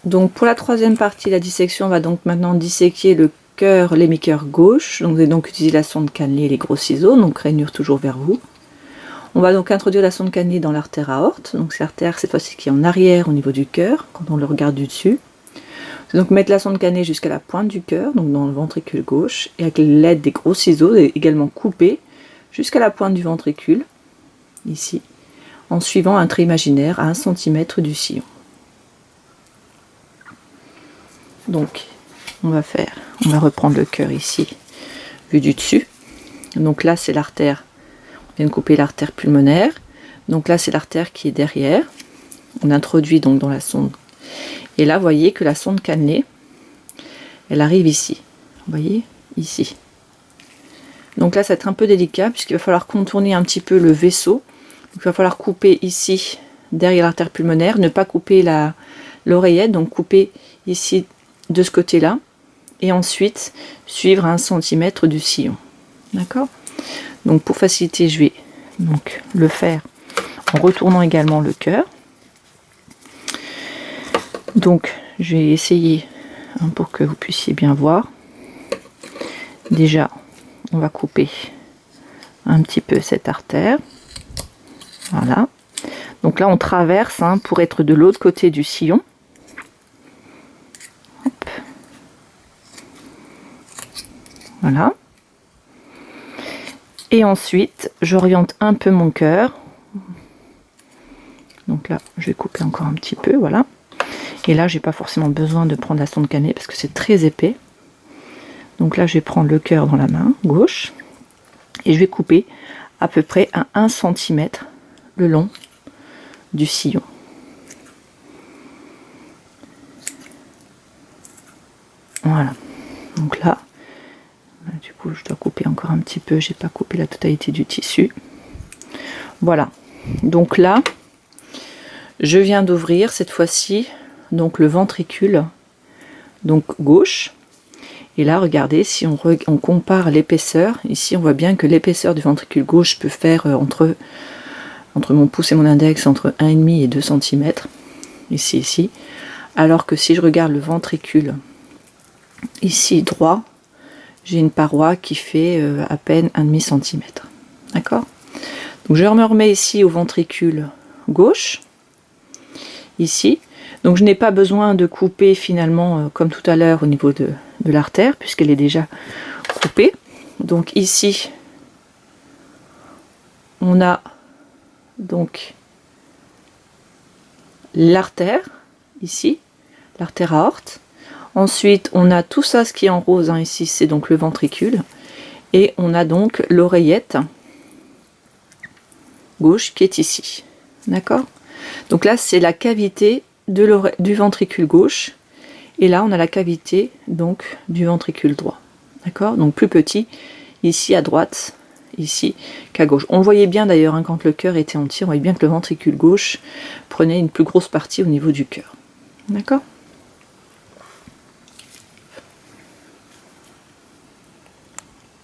Donc pour la troisième partie, la dissection, on va donc maintenant disséquer le cœur, l'hémicœur gauche. Donc vous allez donc utiliser la sonde cannelée et les gros ciseaux, donc rainure toujours vers vous. On va donc introduire la sonde cannelée dans l'artère aorte. Donc c'est l'artère cette fois-ci qui est en arrière au niveau du cœur, quand on le regarde du dessus. Donc mettre la sonde cannelée jusqu'à la pointe du cœur, donc dans le ventricule gauche, et avec l'aide des gros ciseaux, également couper jusqu'à la pointe du ventricule, ici, en suivant un trait imaginaire à 1 cm du sillon. Donc on va reprendre le cœur ici, vu du dessus. Donc là c'est l'artère, on vient de couper l'artère pulmonaire. Donc là c'est l'artère qui est derrière. On introduit donc dans la sonde. Et là, vous voyez que la sonde cannelée, elle arrive ici. Vous voyez, ici. Donc là, ça va être un peu délicat, puisqu'il va falloir contourner un petit peu le vaisseau. Donc, il va falloir couper ici, derrière l'artère pulmonaire, ne pas couper l'oreillette, donc couper ici, de ce côté-là, et ensuite suivre à 1 cm du sillon. D'accord? Donc pour faciliter, je vais donc le faire en retournant également le cœur. Donc je vais essayer pour que vous puissiez bien voir. Déjà on va couper un petit peu cette artère, voilà. Donc là on traverse pour être de l'autre côté du sillon. Hop. Voilà. Et ensuite j'oriente un peu mon cœur. Donc là je vais couper encore un petit peu, voilà. Et là, j'ai pas forcément besoin de prendre la sonde cannelée parce que c'est très épais. Donc là, je vais prendre le cœur dans la main gauche et je vais couper à peu près à 1 cm le long du sillon. Voilà. Donc là, du coup, je dois couper encore un petit peu. J'ai pas coupé la totalité du tissu. Voilà. Donc là, je viens d'ouvrir cette fois-ci donc le ventricule donc gauche, et là regardez, si on compare l'épaisseur, ici on voit bien que l'épaisseur du ventricule gauche peut faire entre mon pouce et mon index entre 1,5 et 2 cm ici, alors que si je regarde le ventricule ici droit, j'ai une paroi qui fait à peine 1,5 cm. D'accord? Donc je me remets ici au ventricule gauche, ici. Donc je n'ai pas besoin de couper finalement comme tout à l'heure au niveau de l'artère, puisqu'elle est déjà coupée. Donc ici, on a donc l'artère, ici, l'artère aorte. Ensuite, on a tout ça, ce qui est en rose, ici, c'est donc le ventricule. Et on a donc l'oreillette gauche qui est ici. D'accord? Donc là, c'est la cavité du ventricule gauche, et là on a la cavité donc du ventricule droit, d'accord, donc plus petit ici à droite ici qu'à gauche. On le voyait bien d'ailleurs quand le cœur était entier, on voyait bien que le ventricule gauche prenait une plus grosse partie au niveau du cœur, d'accord.